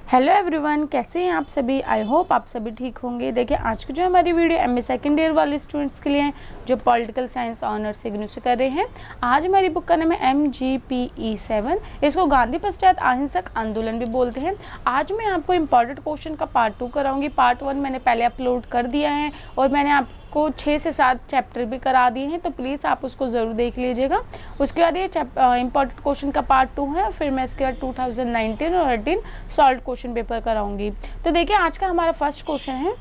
Hello everyone, कैसे हैं आप सभी। आई होप आप सभी ठीक होंगे। देखिए आज की जो हमारी वीडियो एमए सेकेंड ईयर वाले स्टूडेंट्स के लिए हैं जो पॉलिटिकल साइंस ऑनर्स इग्नू से कर रहे हैं। आज हमारी बुक का नाम है MGPE7। इसको गांधी पश्चात अहिंसक आंदोलन भी बोलते हैं। आज मैं आपको इम्पॉर्टेंट क्वेश्चन का पार्ट 2 कराऊंगी। पार्ट 1 मैंने पहले अपलोड कर दिया है और मैंने आपको 6 से 7 चैप्टर भी करा दिए हैं, तो प्लीज़ आप उसको ज़रूर देख लीजिएगा। उसके बाद ये इम्पॉर्टेंट क्वेश्चन का पार्ट 2 है, फिर मैं इसके बाद 2019 और 18 सॉल्व क्वेश्चन पेपर कराऊंगी। तो देखिए आज का हमारा फर्स्ट क्वेश्चन है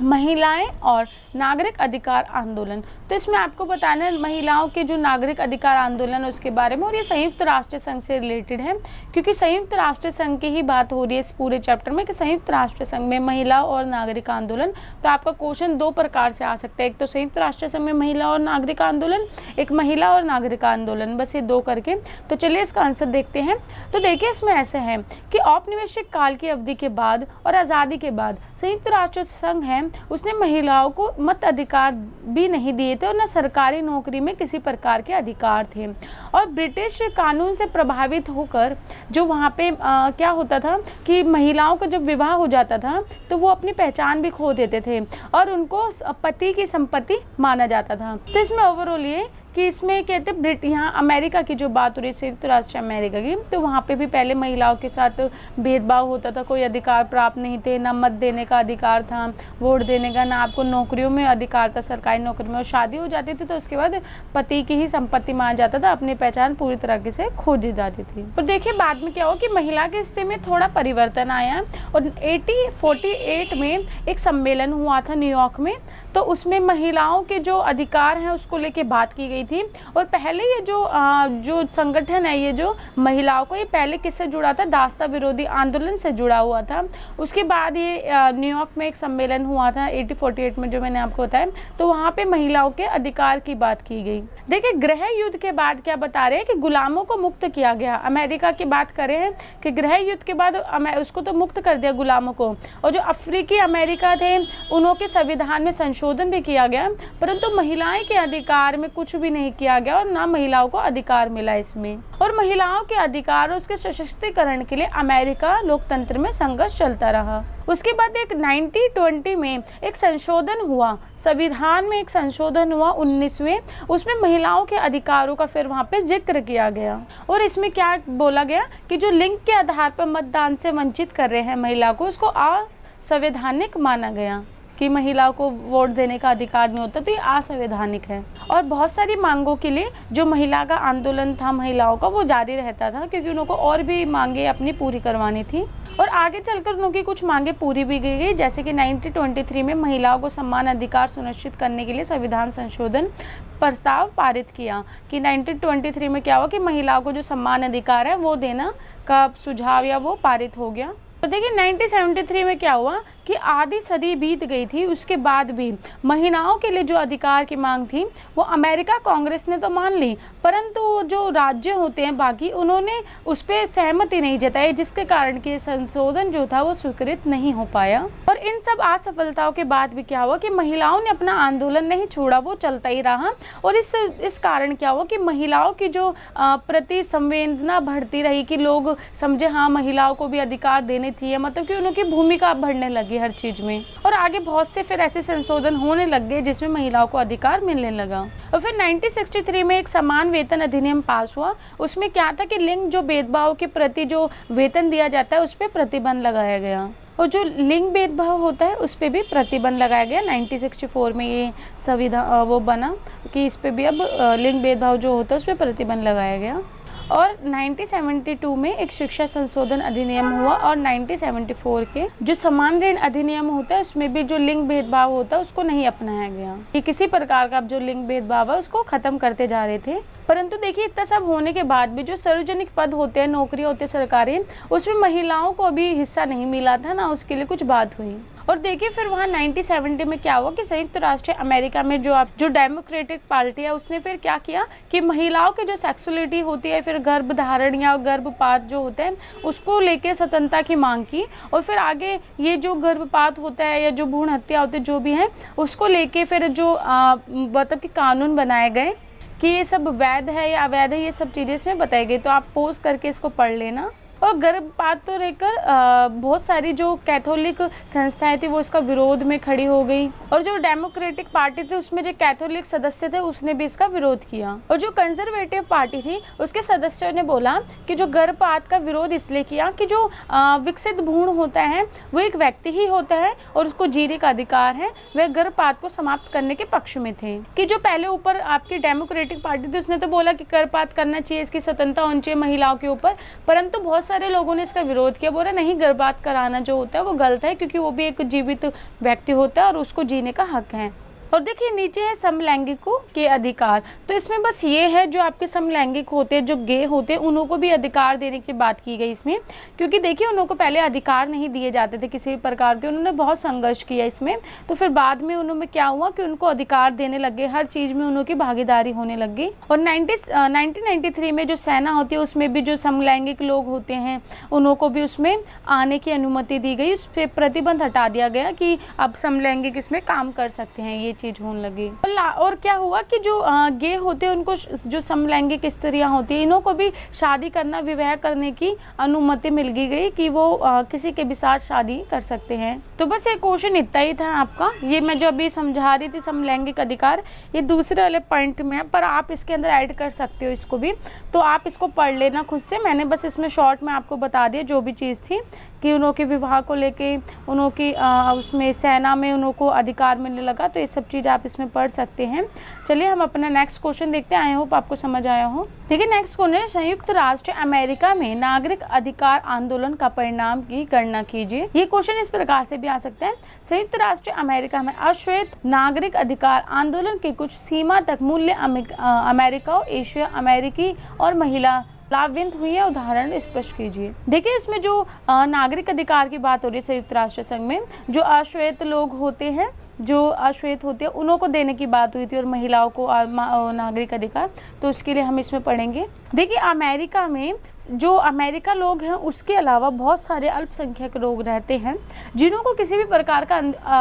महिलाएं और नागरिक अधिकार आंदोलन। तो इसमें आपको बताना है महिलाओं के जो नागरिक अधिकार आंदोलन उसके बारे में, और ये संयुक्त राष्ट्र संघ से रिलेटेड है क्योंकि संयुक्त राष्ट्र संघ की ही बात हो रही है इस पूरे चैप्टर में कि संयुक्त राष्ट्र संघ में महिला और नागरिक आंदोलन। तो आपका क्वेश्चन 2 प्रकार से आ सकता है, एक तो संयुक्त राष्ट्र संघ में महिला और नागरिक आंदोलन, एक महिला और नागरिक आंदोलन, बस ये 2 करके। तो चलिए इसका आंसर देखते हैं। तो देखिए इसमें ऐसे है कि औपनिवेशिक काल की अवधि के बाद और आज़ादी के बाद संयुक्त राष्ट्र संघ है उसने महिलाओं को मत अधिकार भी नहीं दिए थे और न सरकारी नौकरी में किसी प्रकार के अधिकार थे। और ब्रिटिश कानून से प्रभावित होकर जो वहाँ पे क्या होता था कि महिलाओं का जब विवाह हो जाता था तो वो अपनी पहचान भी खो देते थे और उनको पति की संपत्ति माना जाता था। तो इसमें ओवरऑल ये कि इसमें कहते यहाँ अमेरिका की जो बात हो रही है संयुक्त राष्ट्र अमेरिका की, तो वहाँ पे भी पहले महिलाओं के साथ भेदभाव होता था, कोई अधिकार प्राप्त नहीं थे, ना मत देने का अधिकार था, वोट देने का, ना आपको नौकरियों में अधिकार था सरकारी नौकरी में। और शादी हो जाती थी तो उसके बाद पति की ही संपत्ति माना जाता था, अपनी पहचान पूरी तरीके से खो दी जाती थी। और देखिए बाद में क्या हुआ कि महिला के स्थिति में थोड़ा परिवर्तन आया और 1848 में एक सम्मेलन हुआ था न्यूयॉर्क में। तो उसमें महिलाओं के जो अधिकार हैं उसको लेके बात की गई थी। और पहले ये जो संगठन है, ये जो महिलाओं को, ये पहले किससे जुड़ा था, दासता विरोधी आंदोलन से जुड़ा हुआ था। उसके बाद ये न्यूयॉर्क में एक सम्मेलन हुआ था 1848 में जो मैंने आपको बताया, तो वहाँ पे महिलाओं के अधिकार की बात की गई। देखिए गृह युद्ध के बाद क्या बता रहे हैं कि गुलामों को मुक्त किया गया। अमेरिका की बात करें हैं कि गृह युद्ध के बाद उसको तो मुक्त कर दिया गुलामों को, और जो अफ्रीकी अमेरिका थे उनके संविधान में संशोधन भी किया गया, परंतु महिलाएं के अधिकार में कुछ भी नहीं किया गया और ना महिलाओं को अधिकार मिला इसमें। और महिलाओं के अधिकार और उसके सशक्तिकरण के लिए अमेरिका लोकतंत्र में संघर्ष चलता रहा। उसके बाद एक 1920 में एक संशोधन हुआ, संविधान में एक संशोधन हुआ 19वें, उसमें महिलाओं के अधिकारों का फिर वहाँ पे जिक्र किया गया। और इसमें क्या बोला गया कि जो लिंग के आधार पर मतदान से वंचित कर रहे हैं महिला को, उसको असंवैधानिक माना गया कि महिलाओं को वोट देने का अधिकार नहीं होता, तो ये असंवैधानिक है। और बहुत सारी मांगों के लिए जो महिला का आंदोलन था महिलाओं का, वो जारी रहता था क्योंकि उनको और भी मांगे अपनी पूरी करवानी थी। और आगे चलकर उनकी कुछ मांगे पूरी भी की गई, जैसे कि 1923 में महिलाओं को समान अधिकार सुनिश्चित करने के लिए संविधान संशोधन प्रस्ताव पारित किया कि 1923 में क्या हुआ कि महिलाओं को जो समान अधिकार है वो देना का सुझाव या वो पारित हो गया। तो देखिए 1973 में क्या हुआ कि आधी सदी बीत गई थी, उसके बाद भी महिलाओं के लिए जो अधिकार की मांग थी वो अमेरिका कांग्रेस ने तो मान ली, परंतु जो राज्य होते हैं बाकी, उन्होंने उस पर सहमति नहीं जताई, जिसके कारण कि संशोधन जो था वो स्वीकृत नहीं हो पाया। और इन सब असफलताओं के बाद भी क्या हुआ कि महिलाओं ने अपना आंदोलन नहीं छोड़ा, वो चलता ही रहा। और इस कारण क्या हुआ कि महिलाओं की जो प्रति संवेदना बढ़ती रही कि लोग समझे हाँ महिलाओं को भी अधिकार देने चाहिए, मतलब कि उनकी भूमिका बढ़ने लगी हर चीज में। और आगे बहुत से फिर ऐसे संशोधन होने लग गए जिसमें महिलाओं को अधिकार मिलने लगा। और फिर 1963 में एक समान वेतन अधिनियम पास हुआ। उसमें क्या था कि लिंग जो भेदभाव के प्रति जो वेतन दिया जाता है उस पर प्रतिबंध लगाया गया, और जो लिंग भेदभाव होता है उस पर भी प्रतिबंध लगाया गया। 1964 में ये संविधान वो बना कि इस पर भी अब लिंग भेदभाव जो होता है उस पर प्रतिबंध लगाया गया। और 1972 में एक शिक्षा संशोधन अधिनियम हुआ, और 1974 के जो समान ऋण अधिनियम होता है उसमें भी जो लिंग भेदभाव होता है उसको नहीं अपनाया गया, कि किसी प्रकार का जो लिंग भेदभाव है उसको खत्म करते जा रहे थे। परंतु देखिए इतना सब होने के बाद भी जो सार्वजनिक पद होते हैं, नौकरियां होती है सरकारी, उसमें महिलाओं को अभी हिस्सा नहीं मिला था ना, उसके लिए कुछ बात हुई। और देखिए फिर वहाँ 1970 में क्या हुआ कि संयुक्त राष्ट्र अमेरिका में जो डेमोक्रेटिक पार्टी है उसने फिर क्या किया कि महिलाओं की जो सेक्सुअलिटी होती है, फिर गर्भधारण या गर्भपात जो होते हैं उसको लेके स्वतंत्रता की मांग की। और फिर आगे ये जो गर्भपात होता है या जो भ्रूण हत्या होती है जो भी है उसको लेके फिर जो मतलब कि कानून बनाए गए कि ये सब वैध है या अवैध है, ये सब चीज़ें इसमें बताई गई। तो आप पोज करके इसको पढ़ लेना। और गर्भपात तो लेकर बहुत सारी जो कैथोलिक संस्थाएं थी वो इसका विरोध में खड़ी हो गई, और जो डेमोक्रेटिक पार्टी थी उसमें जो कैथोलिक सदस्य थे उसने भी इसका विरोध किया, और जो कंजर्वेटिव पार्टी थी उसके सदस्यों ने बोला कि जो गर्भपात का विरोध इसलिए किया कि जो विकसित भ्रूण होता है वो एक व्यक्ति ही होता है और उसको जीने का अधिकार है, वह गर्भपात को समाप्त करने के पक्ष में थे। कि जो पहले ऊपर आपकी डेमोक्रेटिक पार्टी थी उसने तो बोला कि गर्भपात करना चाहिए, इसकी स्वतंत्रता होनी चाहिए महिलाओं के ऊपर, परंतु बहुत सारे लोगों ने इसका विरोध किया, बोला नहीं, गर्भपात कराना जो होता है वो गलत है क्योंकि वो भी एक जीवित व्यक्ति होता है और उसको जीने का हक है। और देखिए नीचे है समलैंगिकों के अधिकार, तो इसमें बस ये है जो आपके समलैंगिक होते हैं, जो गे होते हैं, उन्हों को भी अधिकार देने की बात की गई इसमें, क्योंकि देखिए उन्हों को पहले अधिकार नहीं दिए जाते थे किसी भी प्रकार के, उन्होंने बहुत संघर्ष किया इसमें, तो फिर बाद में उन्होंने क्या हुआ कि उनको अधिकार देने लगे, हर चीज़ में उन्हों की भागीदारी होने लग गई। और 1993 में जो सेना होती है उसमें भी जो समलैंगिक लोग होते हैं उन्हों को भी उसमें आने की अनुमति दी गई, उस पर प्रतिबंध हटा दिया गया कि अब समलैंगिक इसमें काम कर सकते हैं, ये चीज़ होने लगी। और क्या हुआ कि जो गे होते हैं उनको, जो समलैंगिक स्त्रियां होती हैं इन्हों को भी शादी करना, विवाह करने की अनुमति मिल गई कि वो किसी के भी साथ शादी कर सकते हैं। तो बस ये क्वेश्चन इतना ही था आपका, ये मैं जो अभी समझा रही थी समलैंगिक अधिकार, ये दूसरे वाले पॉइंट में है, पर आप इसके अंदर ऐड कर सकते हो इसको भी, तो आप इसको पढ़ लेना खुद से। मैंने बस इसमें शॉर्ट में आपको बता दिया जो भी चीज़ थी कि उन्हों के विवाह को लेके, उन्हों की उसमें सेना में उन्हों को अधिकार मिलने लगा, तो ये सब चीज़ आप इसमें पढ़ सकते हैं। चलिए हम अपना नेक्स्ट क्वेश्चन देखते हैं, आई होप आपको समझ आया हो। देखिए नेक्स्ट क्वेश्चन है, संयुक्त राष्ट्र अमेरिका में नागरिक अधिकार आंदोलन का परिणाम की गणना कीजिए। ये क्वेश्चन इस प्रकार से भी आ सकता है, संयुक्त राष्ट्र अमेरिका में अश्वेत नागरिक अधिकार आंदोलन के कुछ सीमा तक मूल्य अमेरिका, एशिया, अमेरिकी और महिला लाभान्वित हुई है, उदाहरण स्पष्ट कीजिए। देखिए इसमें जो नागरिक अधिकार की बात हो रही है संयुक्त राष्ट्र संघ में, जो अश्वेत लोग होते हैं, जो अश्वेत होते हैं उन्हों को देने की बात हुई थी, और महिलाओं को नागरिक अधिकार, तो उसके लिए हम इसमें पढ़ेंगे। देखिए अमेरिका में जो अमेरिका लोग हैं उसके अलावा बहुत सारे अल्पसंख्यक लोग रहते हैं जिन्हों को किसी भी प्रकार का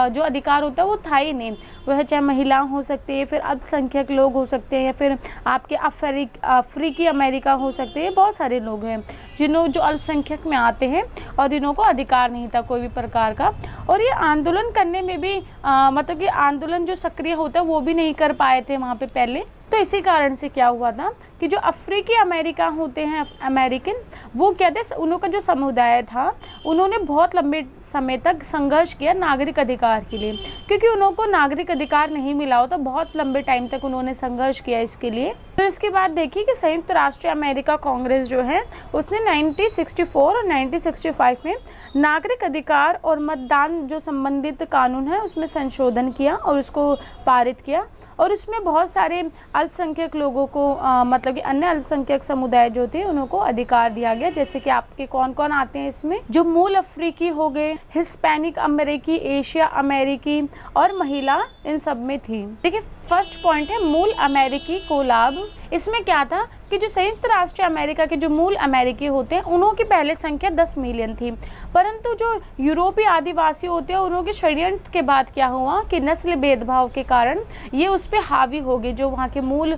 जो अधिकार होता है वो था ही नहीं, वह चाहे महिला हो सकती है, फिर अल्पसंख्यक लोग हो सकते हैं, या फिर आपके अफ्रीकी अमेरिका हो सकते हैं, बहुत सारे लोग हैं जिन्हों जो अल्पसंख्यक में आते हैं और इन्हों को अधिकार नहीं था कोई भी प्रकार का, और ये आंदोलन करने में भी मतलब कि आंदोलन जो सक्रिय होता है वो भी नहीं कर पाए थे वहाँ पे पहले। तो इसी कारण से क्या हुआ था कि जो अफ्रीकी अमेरिका होते हैं, अमेरिकन, वो क्या थे, उनका जो समुदाय था उन्होंने बहुत लंबे समय तक संघर्ष किया नागरिक अधिकार के लिए, क्योंकि उनको नागरिक अधिकार नहीं मिला होता, बहुत लंबे टाइम तक उन्होंने संघर्ष किया इसके लिए। तो इसके बाद देखिए कि संयुक्त राष्ट्र अमेरिका कांग्रेस जो है उसने 1964 और 1965 में नागरिक अधिकार और मतदान जो संबंधित कानून है उसमें संशोधन किया और उसको पारित किया, और इसमें बहुत सारे अल्पसंख्यक लोगों को मतलब कि अन्य अल्पसंख्यक समुदाय जो थे उनको अधिकार दिया गया। जैसे कि आपके कौन कौन आते हैं इसमें, जो मूल अफ्रीकी हो गए, हिस्पैनिक अमेरिकी, एशिया अमेरिकी और महिला इन सब में थी। देखिए फर्स्ट पॉइंट है मूल अमेरिकी को लाभ। इसमें क्या था कि जो संयुक्त राष्ट्र अमेरिका के जो मूल अमेरिकी होते हैं उन्हों की पहले संख्या 10 मिलियन थी, परंतु जो यूरोपीय आदिवासी होते हैं उनके षड्यंत्र के बाद क्या हुआ कि नस्ल भेदभाव के कारण ये उस पर हावी हो गए, जो वहाँ के मूल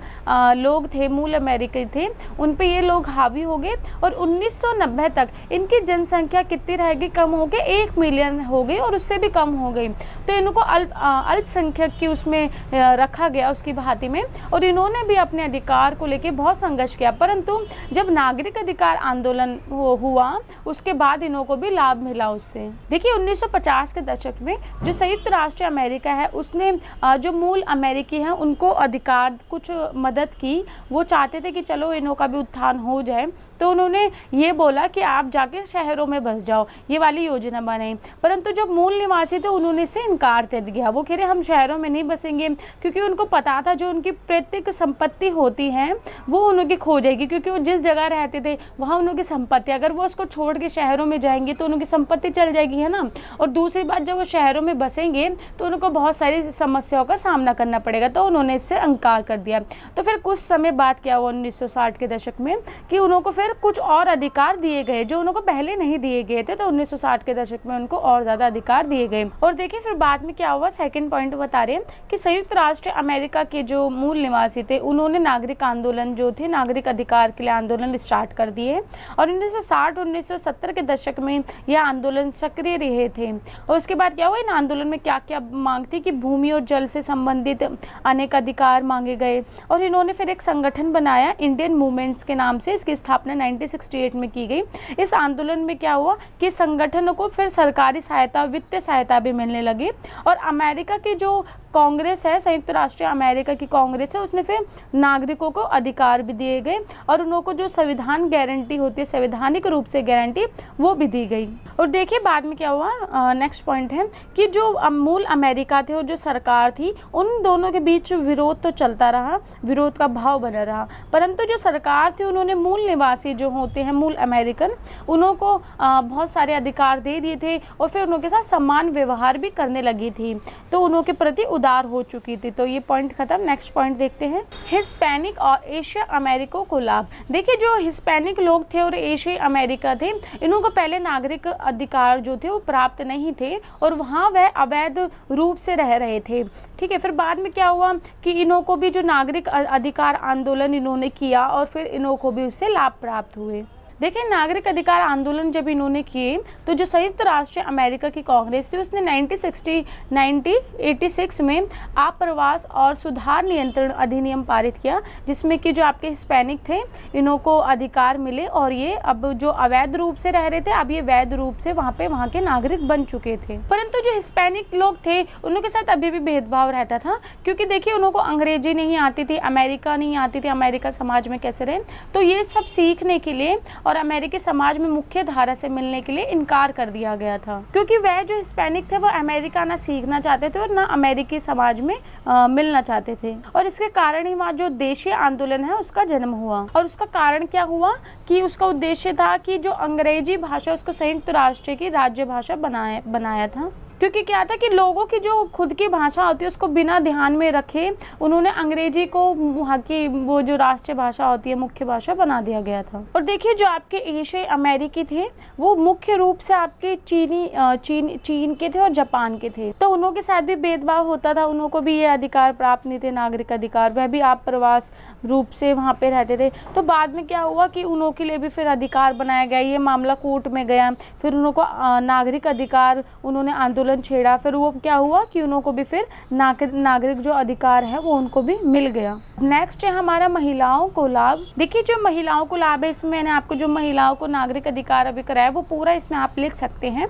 लोग थे, मूल अमेरिकी थे, उन पे ये लोग हावी हो गए, और 1990 तक इनकी जनसंख्या कितनी रह गई, कम हो गई, 1 मिलियन हो गई और उससे भी कम हो गई। तो इनको अल्पसंख्यक की उसमें रखा गया उसकी भांति में, और इन्होंने भी अपने अधिकार को लेके बहुत संघर्ष किया, परंतु जब नागरिक अधिकार आंदोलन हुआ उसके बाद इन्हों को भी लाभ मिला उससे। देखिए 1950 के दशक में जो संयुक्त राष्ट्र अमेरिका है उसने जो मूल अमेरिकी हैं उनको अधिकार कुछ मदद की, वो चाहते थे कि चलो इन्हों का भी उत्थान हो जाए, तो उन्होंने ये बोला कि आप जाके शहरों में बस जाओ, ये वाली योजना बनाई, परंतु जो मूल निवासी थे उन्होंने इससे इनकार कर दिया। वो कह रहे हम शहरों में नहीं बसेंगे, क्योंकि उनको पता था जो उनकी प्रत्येक संपत्ति होती है वो उनकी खो जाएगी, क्योंकि वो जिस जगह रहते थे वहाँ उनकी संपत्ति, अगर वो उसको छोड़ के शहरों में जाएंगे तो उनकी संपत्ति चल जाएगी, है ना। और दूसरी बात, जब वो शहरों में बसेंगे तो उनको बहुत सारी समस्याओं का सामना करना पड़ेगा, तो उन्होंने इससे इनकार कर दिया। तो फिर कुछ समय बाद क्या हुआ 1960 के दशक में कि उनको फिर कुछ और अधिकार दिए गए जो उनको पहले नहीं दिए गए थे, तो 1960 के दशक में उनको और ज़्यादा अधिकार दिए गए। और देखिए फिर बाद में क्या हुआ, सेकंड पॉइंट बता रहे हैं कि संयुक्त राष्ट्र अमेरिका के जो मूल निवासी थे उन्होंने नागरिक आंदोलन जो थे, नागरिक अधिकार के लिए आंदोलन स्टार्ट कर दिए और 1960-1970 के दशक में यह आंदोलन सक्रिय रहे थे। और उसके बाद क्या हुआ, इन आंदोलन में क्या क्या मांग थी कि भूमि और जल से संबंधित अनेक अधिकार मांगे गए और इन्होंने फिर एक संगठन बनाया इंडियन मूवमेंट्स के नाम से। इसकी स्थापना 1968 में की गई। इस आंदोलन में क्या हुआ कि संगठनों को फिर सरकारी सहायता, वित्तीय सहायता भी मिलने लगी और अमेरिका की जो कांग्रेस है, संयुक्त राष्ट्र अमेरिका की कांग्रेस है, उसने फिर नागरिकों को अधिकार भी दिए गए और उनको जो संविधान गारंटी होती है, संवैधानिक रूप से गारंटी, वो भी दी गई। और देखिए बाद में क्या हुआ, नेक्स्ट पॉइंट है कि जो मूल अमेरिका थे और जो सरकार थी, उन दोनों के बीच विरोध तो चलता रहा, विरोध का भाव बना रहा, परंतु जो सरकार थी उन्होंने मूल निवासी जो होते हैं, मूल अमेरिकन, उनको बहुत सारे अधिकार दे दिए थे और फिर उनके साथ समान व्यवहार भी करने लगी थी, तो उनके प्रति उदार हो चुकी थी। तो ये पॉइंट खत्म। नेक्स्ट पॉइंट देखते हैं, हिस्पैनिक और एशिया अमेरिका को लाभ। देखिए जो हिस्पैनिक लोग थे और एशियाई अमेरिका थे, इन्हों को पहले नागरिक अधिकार जो थे वो प्राप्त नहीं थे और वहाँ वह अवैध रूप से रह रहे थे। ठीक है, फिर बाद में क्या हुआ कि इन्हों को भी जो नागरिक अधिकार आंदोलन इन्होंने किया और फिर इन्हों को भी उससे लाभ प्राप्त हुए। देखिए नागरिक अधिकार आंदोलन जब इन्होंने किए तो जो संयुक्त राष्ट्र अमेरिका की कांग्रेस थी उसने 1986 में आप्रवास और सुधार नियंत्रण अधिनियम पारित किया, जिसमें कि जो आपके हिस्पैनिक थे इन्हों को अधिकार मिले और ये अब जो अवैध रूप से रह रहे थे अब ये वैध रूप से वहाँ के नागरिक बन चुके थे। परंतु जो हिस्पैनिक लोग थे उनके साथ अभी भी भेदभाव रहता था, क्योंकि देखिए उनको अंग्रेजी नहीं आती थी, अमेरिका नहीं आती थी, अमेरिका समाज में कैसे रहे, तो ये सब सीखने के लिए और अमेरिकी समाज में मुख्य धारा से मिलने के लिए इनकार कर दिया गया था, क्योंकि वह जो हिस्पैनिक थे वो अमेरिका ना सीखना चाहते थे और ना अमेरिकी समाज में मिलना चाहते थे। और इसके कारण ही वहाँ जो देशीय आंदोलन है उसका जन्म हुआ। और उसका कारण क्या हुआ कि उसका उद्देश्य था कि जो अंग्रेजी भाषा उसको संयुक्त राष्ट्र की राज्य भाषा बनाया था, क्योंकि क्या था कि लोगों की जो खुद की भाषा होती है उसको बिना ध्यान में रखे उन्होंने अंग्रेजी को वहाँ की वो जो राष्ट्रीय भाषा होती है, मुख्य भाषा बना दिया गया था। और देखिए जो आपके एशियाई अमेरिकी थे वो मुख्य रूप से आपके चीन के थे और जापान के थे, तो उन्हों के साथ भी भेदभाव होता था, उन्हों को भी ये अधिकार प्राप्त नहीं थे, नागरिक अधिकार, वह भी आप प्रवास रूप से वहाँ पे रहते थे। तो बाद में क्या हुआ कि उन्हों के लिए भी फिर अधिकार बनाया गया, ये मामला कोर्ट में गया, फिर उनको नागरिक अधिकार उन्होंने आंदोलन छेड़ा, फिर वो क्या हुआ कि उनको भी फिर नागरिक जो अधिकार है वो उनको भी मिल गया। नेक्स्ट है हमारा महिलाओं को लाभ। देखिए जो महिलाओं को लाभ है, इसमें मैंने आपको जो महिलाओं को नागरिक अधिकार अभी कराया वो पूरा इसमें आप लिख सकते हैं,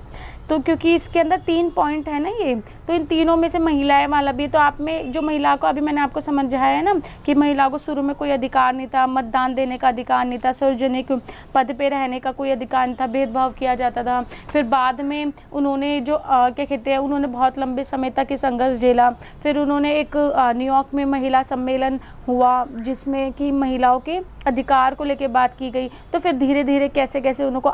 तो क्योंकि इसके अंदर 3 पॉइंट है ना ये, तो इन तीनों में से महिलाएं वाला भी, तो आप में जो महिला को अभी मैंने आपको समझाया है ना कि महिला को शुरू में कोई अधिकार नहीं था, मतदान देने का अधिकार नहीं था, सार्वजनिक पद पे रहने का कोई अधिकार नहीं था, भेदभाव किया जाता था। फिर बाद में उन्होंने जो क्या कहते हैं, उन्होंने बहुत लंबे समय तक ये संघर्ष झेला। फिर उन्होंने एक न्यूयॉर्क में महिला सम्मेलन हुआ जिसमें कि महिलाओं के अधिकार को लेकर बात की गई, तो फिर धीरे धीरे कैसे कैसे उनको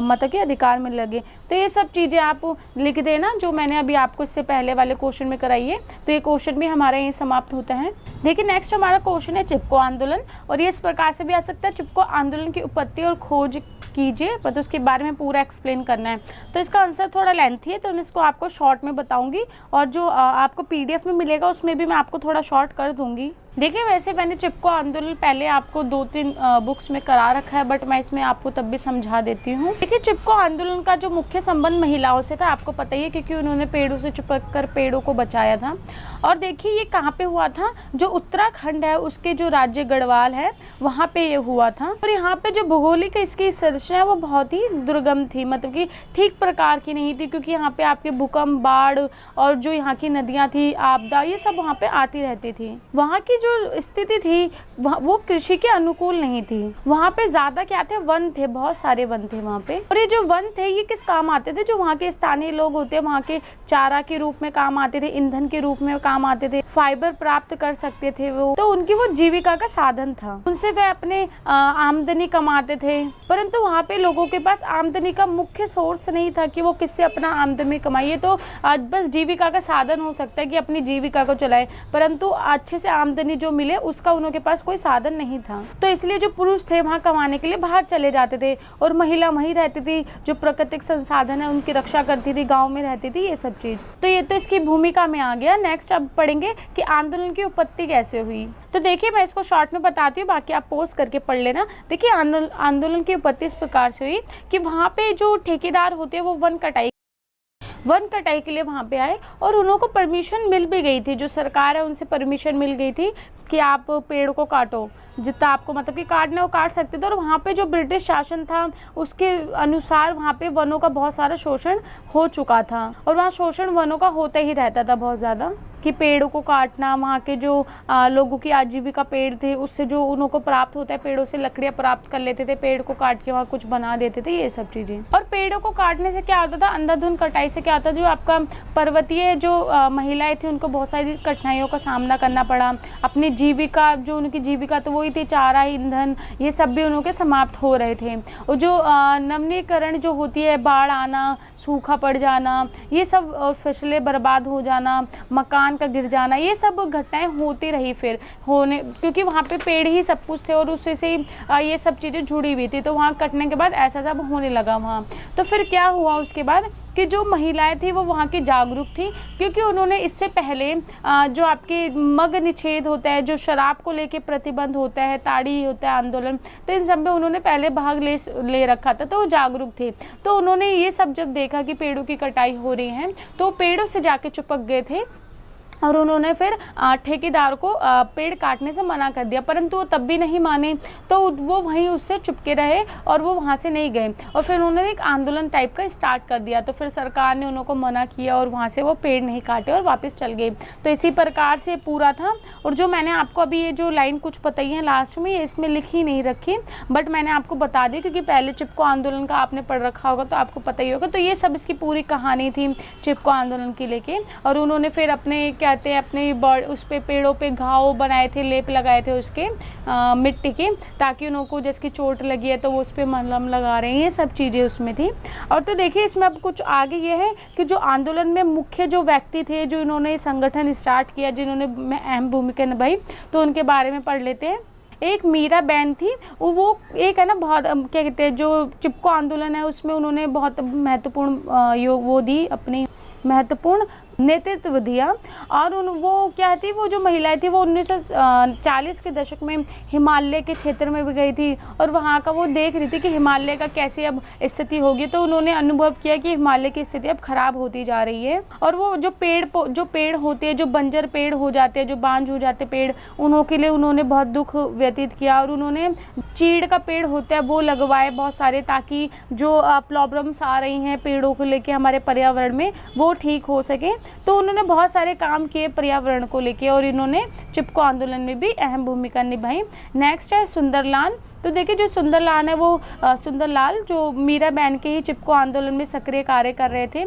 मत के अधिकार मिलने लगे। तो ये सब चीज़ें आप लिख देना जो मैंने अभी आपको इससे पहले वाले क्वेश्चन में कराई है, तो ये क्वेश्चन भी हमारा यहीं समाप्त होता है। देखिए नेक्स्ट हमारा क्वेश्चन है चिपको आंदोलन, और ये इस प्रकार से भी आ सकता है, चिपको आंदोलन की उत्पत्ति और खोज कीजिए, मतलब उसके बारे में पूरा एक्सप्लेन करना है। तो इसका आंसर थोड़ा लेंथी है तो मैं इसको आपको शॉर्ट में बताऊंगी, और जो आपको PDF में मिलेगा उसमें भी मैं आपको थोड़ा शॉर्ट कर दूंगी। देखिए वैसे मैंने चिपको आंदोलन पहले आपको 2-3 बुक्स में करा रखा है, बट मैं इसमें आपको तब भी समझा देती हूँ। देखिए चिपको आंदोलन का जो मुख्य संबंध महिलाओं से था, आपको पता ही है, क्योंकि उन्होंने पेड़ों से चिपक कर पेड़ों को बचाया था। और देखिए ये कहाँ पे हुआ था, जो उत्तराखंड है उसके जो राज्य गढ़वाल है वहाँ पे ये हुआ था। और यहाँ पे जो भौगोलिक इसकी संरचना है वो बहुत ही दुर्गम थी, मतलब कि ठीक प्रकार की नहीं थी, क्योंकि यहाँ पे आपके भूकंप, बाढ़ और जो यहाँ की नदियाँ थी, आपदा, ये सब वहाँ पे आती रहती थी। वहाँ की जो स्थिति थी वो कृषि के अनुकूल नहीं थी। वहाँ पे ज्यादा क्या थे, वन थे, बहुत सारे वन थे वहाँ पे। और ये जो वन थे ये किस काम आते थे, जो वहाँ के स्थानीय लोग होते हैं वहाँ के चारा के रूप में काम आते थे, ईंधन के रूप में काम आते थे, फाइबर प्राप्त कर सकते सकते थे वो, तो उनकी वो जीविका का साधन था, उनसे वे अपने आमदनी कमाते थे। परंतु वहाँ पे लोगों के पास आमदनी का मुख्य सोर्स नहीं था कि वो किससे अपना आमदनी कमाइए, तो आज बस जीविका का साधन हो सकता है कि अपनी जीविका को चलाए, परंतु अच्छे से आमदनी जो मिले उसका उनके पास कोई साधन नहीं था। तो इसलिए जो पुरुष थे वहाँ कमाने के लिए बाहर चले जाते थे और महिला वहीं रहती थी, जो प्राकृतिक संसाधन है उनकी रक्षा करती थी, गाँव में रहती थी, ये सब चीज़। तो ये तो इसकी भूमिका में आ गया। नेक्स्ट अब पढ़ेंगे कि आंदोलन की उत्पत्ति कैसे हुई। तो देखिए मैं इसको शॉर्ट में बताती हूँ, बाकी आप पोस्ट करके पढ़ लेना। देखिए आंदोलन की उत्पत्ति इस प्रकार से हुई कि वहाँ पे जो ठेकेदार होते हैं वो वन कटाई के लिए वहाँ पे आए और उन्हों को परमिशन मिल भी गई थी, जो सरकार है उनसे परमिशन मिल गई थी कि आप पेड़ को काटो, जितना आपको मतलब कि काटना वो काट सकते थे। और वहाँ पे जो ब्रिटिश शासन था उसके अनुसार वहाँ पे वनों का बहुत सारा शोषण हो चुका था और वहाँ शोषण वनों का होता ही रहता था बहुत ज़्यादा, कि पेड़ों को काटना, वहाँ के जो लोगों की आजीविका पेड़ थे उससे जो उन्हों को प्राप्त होता है, पेड़ों से लकड़ियाँ प्राप्त कर लेते थे, पेड़ को काट के वहाँ कुछ बना देते थे, ये सब चीज़ें। और पेड़ों को काटने से क्या होता था, अंधाधुंध कटाई से क्या होता था, जो आपका पर्वतीय जो महिलाएं थी उनको बहुत सारी कठिनाइयों का सामना करना पड़ा। अपनी जीविका, जो उनकी जीविका तो वही थी, चारा, ईंधन, ये सब भी उनके समाप्त हो रहे थे। और जो नवीनीकरण जो होती है, बाढ़ आना, सूखा पड़ जाना, ये सब, और फसलें बर्बाद हो जाना, मकान का गिर जाना, ये सब घटनाएं होती रही फिर होने, क्योंकि वहाँ पे पेड़ ही सब कुछ थे और उससे से ये सब चीज़ें जुड़ी हुई थी। तो वहाँ कटने के बाद ऐसा सब होने लगा वहाँ। तो फिर क्या हुआ उसके बाद कि जो महिलाएं थी वो वहाँ की जागरूक थी, क्योंकि उन्होंने इससे पहले जो आपके मग निषेध होता है, जो शराब को लेके प्रतिबंध होता है, ताड़ी होता है आंदोलन, तो इन सब में उन्होंने पहले भाग ले रखा था, तो वो जागरूक थे। तो उन्होंने ये सब जब देखा कि पेड़ों की कटाई हो रही है तो पेड़ों से जाके चिपक गए थे और उन्होंने फिर ठेकेदार को पेड़ काटने से मना कर दिया, परंतु वो तब भी नहीं माने, तो वो वहीं उससे चुपके रहे और वो वहाँ से नहीं गए। और फिर उन्होंने एक आंदोलन टाइप का स्टार्ट कर दिया, तो फिर सरकार ने उनको मना किया और वहाँ से वो पेड़ नहीं काटे और वापस चल गए। तो इसी प्रकार से पूरा था। और जो मैंने आपको अभी ये जो लाइन कुछ बताई है लास्ट में, इसमें लिखी नहीं रखी, बट मैंने आपको बता दी क्योंकि पहले चिपको आंदोलन का आपने पढ़ रखा होगा तो आपको पता ही होगा। तो ये सब इसकी पूरी कहानी थी चिपको आंदोलन की लेके। और उन्होंने फिर अपने कहते हैं अपने उस पे पेड़ों पे घाव बनाए थे, लेप लगाए थे उसके मिट्टी के, ताकि उनको जिसकी चोट लगी है तो वो उस पर मलहम लगा रहे हैं, ये सब चीज़ें उसमें थी। और तो देखिए इसमें अब कुछ आगे ये है कि जो आंदोलन में मुख्य जो व्यक्ति थे, जो इन्होंने संगठन स्टार्ट किया, जिन्होंने अहम भूमिका निभाई, तो उनके बारे में पढ़ लेते हैं। एक मीराबेन थी, वो एक है ना बहुत क्या कहते हैं, जो चिपको आंदोलन है उसमें उन्होंने बहुत महत्वपूर्ण महत्वपूर्ण नेतृत्व दिया। और वो क्या थी, वो जो महिलाएं थी वो 1940 के दशक में हिमालय के क्षेत्र में भी गई थी और वहाँ का वो देख रही थी कि हिमालय का कैसे अब स्थिति होगी। तो उन्होंने अनुभव किया कि हिमालय की स्थिति अब खराब होती जा रही है और वो जो पेड़ होते हैं, जो बंजर पेड़ हो जाते हैं, जो बांझ हो जाते पेड़, उन्हों के लिए उन्होंने बहुत दुख व्यतीत किया। और उन्होंने चीड़ का पेड़ होता है वो लगवाए बहुत सारे, ताकि जो प्रॉब्लम्स आ रही हैं पेड़ों को लेके हमारे पर्यावरण में वो ठीक हो सके। तो उन्होंने बहुत सारे काम किए पर्यावरण को लेके और इन्होंने चिपको आंदोलन में भी अहम भूमिका निभाई। नेक्स्ट है सुंदरलाल। तो देखिए जो सुंदरलाल है वो सुंदरलाल जो मीराबेन के ही चिपको आंदोलन में सक्रिय कार्य कर रहे थे,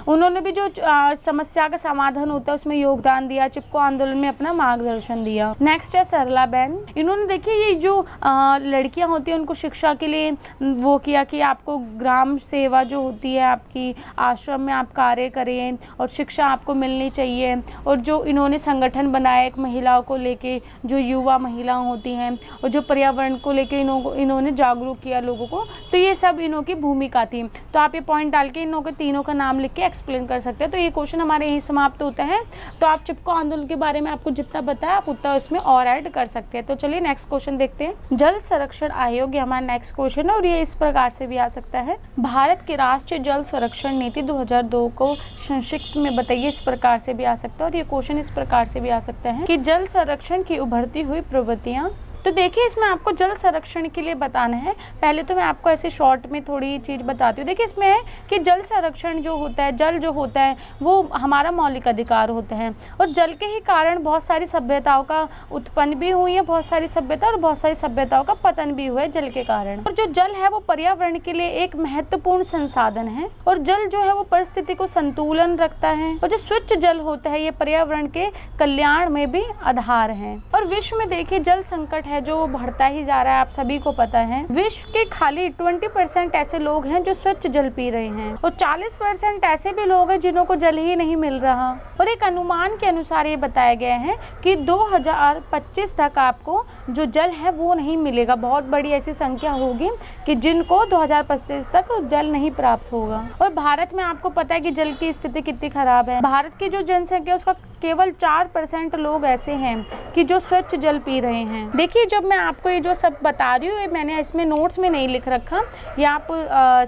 उन्होंने भी जो समस्या का समाधान होता है उसमें योगदान दिया, चिपको आंदोलन में अपना मार्गदर्शन दिया। नेक्स्ट है सरलाबेन। इन्होंने देखिए ये जो लड़कियां होती हैं उनको शिक्षा के लिए वो किया कि आपको ग्राम सेवा जो होती है, आपकी आश्रम में आप कार्य करें और शिक्षा आपको मिलनी चाहिए। और जो इन्होंने संगठन बनाया एक महिलाओं को लेके, जो युवा महिलाएं होती हैं, और जो पर्यावरण को लेके इन्होंने जागरूक किया लोगों को। तो ये सब इन्हों की भूमिका थी। तो आप ये पॉइंट डाल के इन्हों के तीनों का नाम लिख के एक्सप्लेन कर सकते हैं। तो ये क्वेश्चन हमारे यहीं समाप्त होता है। तो आप चिपको आंदोलन के बारे में आपको जितना बताया आप उतना उसमें और ऐड कर सकते हैं। तो चलिए नेक्स्ट क्वेश्चन देखते हैं। जल संरक्षण आयोग, ये हमारा नेक्स्ट क्वेश्चन है और ये इस प्रकार से भी आ सकता है। भारत की राष्ट्रीय जल संरक्षण नीति 2002 को संक्षिप्त में बताइए, इस प्रकार से भी आ सकता है। और ये क्वेश्चन इस प्रकार से भी आ सकता है कि जल संरक्षण की उभरती हुई प्रवृत्तियाँ तो देखिए इसमें आपको जल संरक्षण के लिए बताना है। पहले तो मैं आपको ऐसे शॉर्ट में थोड़ी चीज़ बताती हूँ। देखिए इसमें है कि जल संरक्षण जो होता है, जल जो होता है वो हमारा मौलिक अधिकार होता है और जल के ही कारण बहुत सारी सभ्यताओं का उत्पन्न भी हुई है, बहुत सारी सभ्यता और बहुत सारी सभ्यताओं का पतन भी हुआ है जल के कारण। और जो जल है वो पर्यावरण के लिए एक महत्वपूर्ण संसाधन है और जल जो है वो परिस्थिति को संतुलन रखता है और जो स्वच्छ जल होता है ये पर्यावरण के कल्याण में भी आधार है। और विश्व में देखिए जल संकट है जो बढ़ता ही जा रहा है, आप सभी को पता है। विश्व के खाली 20% ऐसे लोग हैं जो स्वच्छ जल पी रहे हैं और 40% ऐसे भी लोग हैं जिन्हों को जल ही नहीं मिल रहा। और एक अनुमान के अनुसार ये बताया गया है कि 2025 तक आपको जो जल है वो नहीं मिलेगा। बहुत बड़ी ऐसी संख्या होगी कि जिनको 2025 तक जल नहीं प्राप्त होगा। और भारत में आपको पता है कि जल की स्थिति कितनी खराब है। भारत की जो जनसंख्या उसका केवल 4% लोग ऐसे हैं कि जो स्वच्छ जल पी रहे हैं। देखिए जब मैं आपको ये जो सब बता रही हूँ मैंने इसमें नोट्स में नहीं लिख रखा, ये आप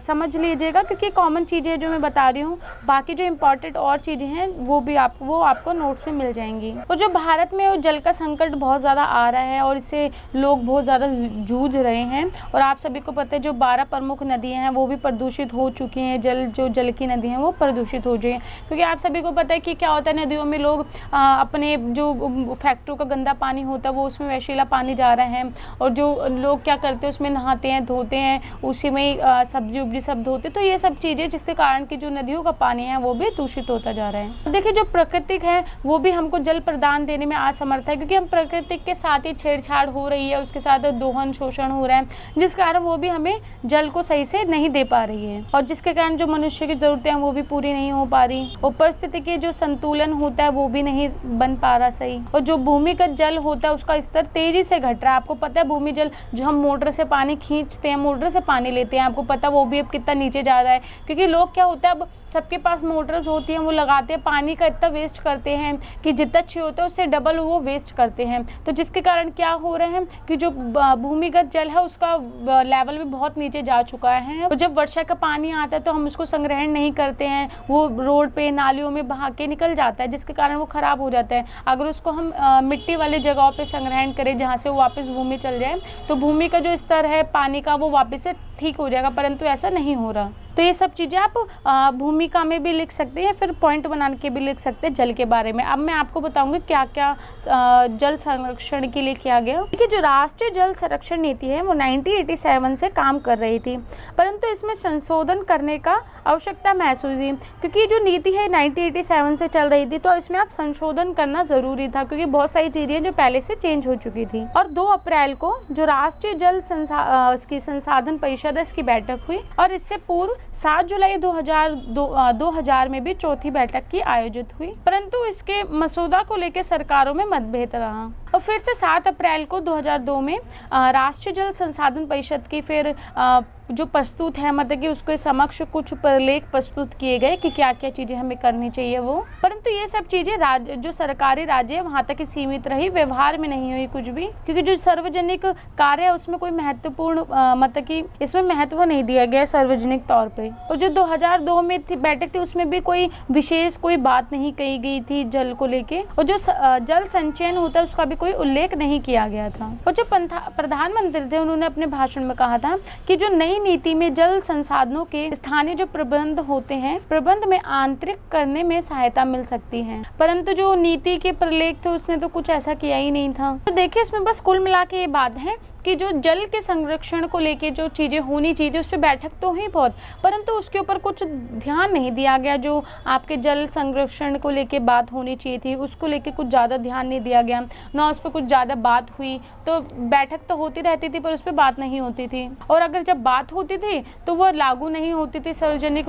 समझ लीजिएगा क्योंकि कॉमन चीज़ें जो मैं बता रही हूँ, बाकी जो इम्पॉर्टेंट और चीज़ें हैं वो आपको नोट्स में मिल जाएंगी। और जो भारत में जल का संकट बहुत ज़्यादा आ रहा है और इससे लोग बहुत ज़्यादा जूझ रहे हैं। और आप सभी को पता है जो 12 प्रमुख नदियाँ हैं वो भी प्रदूषित हो चुकी हैं। जल की नदी हैं वो प्रदूषित हो चुकी हैं क्योंकि आप सभी को पता है कि क्या होता है नदियों में लोग अपने जो फैक्ट्रियों का गंदा पानी होता है वो उसमें विषैला पानी जा रहा है और जो लोग क्या करते हैं उसमें नहाते हैं, धोते हैं, उसी में सब्जी उब्जी सब धोते। तो ये सब चीज़ें जिसके कारण कि जो नदियों का पानी है वो भी दूषित होता जा रहा है। देखिए जो प्राकृतिक है वो भी हमको जल प्रदान देने में असमर्थ है क्योंकि हम प्राकृतिक के साथ ही छेड़छाड़ हो रही है, उसके साथ दोहन शोषण हो रहा है जिस कारण वो भी हमें जल को सही से नहीं दे पा रही है और जिसके कारण जो मनुष्य की ज़रूरतें हैं वो भी पूरी नहीं हो पा रही और परिस्थितिकी जो संतुलन होता है वो भी नहीं बन पा रहा सही। और जो भूमिगत जल होता है उसका स्तर तेजी से घट रहा है। आपको पता है भूमि जल जो हम मोटर से पानी खींचते हैं, मोटर से पानी लेते हैं, आपको पता है वो भी अब कितना नीचे जा रहा है क्योंकि लोग क्या होता है अब सबके पास मोटर्स होती हैं, वो लगाते हैं, पानी का इतना वेस्ट करते हैं कि जितना अच्छी होता है उससे डबल वो वेस्ट करते हैं। तो जिसके कारण क्या हो रहे हैं कि जो भूमिगत जल है उसका लेवल भी बहुत नीचे जा चुका है और जब वर्षा का पानी आता है तो हम उसको संग्रहण नहीं करते हैं, वो रोड पे नालियों में बहा के निकल जाता है जिसके कारण वो ख़राब हो जाता है। अगर उसको हम मिट्टी वाली जगहों पे संग्रहण करें जहाँ से वो वापस भूमि चल जाए तो भूमि का जो स्तर है पानी का वो वापस से ठीक हो जाएगा, परंतु ऐसा नहीं हो रहा। तो ये सब चीज़ें आप भूमिका में भी लिख सकते हैं, फिर पॉइंट बना के भी लिख सकते हैं जल के बारे में। अब मैं आपको बताऊंगी क्या क्या जल संरक्षण के लिए किया गया। देखिए जो राष्ट्रीय जल संरक्षण नीति है वो 1987 से काम कर रही थी, परंतु इसमें संशोधन करने का आवश्यकता महसूस हुई क्योंकि जो नीति है 1987 से चल रही थी तो इसमें आप संशोधन करना ज़रूरी था क्योंकि बहुत सारी चीज़ें जो पहले से चेंज हो चुकी थी। और 2 अप्रैल को जो राष्ट्रीय जल संसाधन परिषद है इसकी बैठक हुई और इससे पूर्व 7 जुलाई 2000 में भी चौथी बैठक की आयोजित हुई, परंतु इसके मसौदा को लेकर सरकारों में मतभेद रहा। और फिर से 7 अप्रैल को 2002 में राष्ट्रीय जल संसाधन परिषद की फिर जो प्रस्तुत है मतलब कि उसके समक्ष कुछ प्रलेख प्रस्तुत किए गए कि क्या क्या चीज़ें हमें करनी चाहिए वो, परंतु ये सब चीज़ें जो सरकारी राज्य है वहाँ तक ही सीमित रही, व्यवहार में नहीं हुई कुछ भी क्योंकि जो सार्वजनिक कार्य है उसमें कोई महत्वपूर्ण मतलब कि इसमें महत्व नहीं दिया गया सार्वजनिक तौर पे। और जो 2002 में बैठक थी उसमें भी कोई विशेष कोई बात नहीं कही गई थी जल को लेके और जो जल संचयन होता है उसका भी कोई उल्लेख नहीं किया गया था। और जो प्रधानमंत्री थे उन्होंने अपने भाषण में कहा था कि जो नई नीति में जल संसाधनों के स्थानीय जो प्रबंध होते हैं प्रबंध में आंतरिक करने में सहायता मिल सकती है, परंतु जो नीति के प्रलेख थे उसने तो कुछ ऐसा किया ही नहीं था। तो देखिए इसमें बस कुल मिला के ये बात है कि जो जल के संरक्षण को लेके जो चीज़ें होनी चाहिए थी उस पर बैठक तो हुई बहुत, परंतु उसके ऊपर कुछ ध्यान नहीं दिया गया। जो आपके जल संरक्षण को लेके बात होनी चाहिए थी उसको लेके कुछ ज़्यादा ध्यान नहीं दिया गया, ना उस पर कुछ ज़्यादा बात हुई। तो बैठक तो होती रहती थी पर उस पर बात नहीं होती थी और अगर जब बात होती थी तो वो लागू नहीं होती थी सार्वजनिक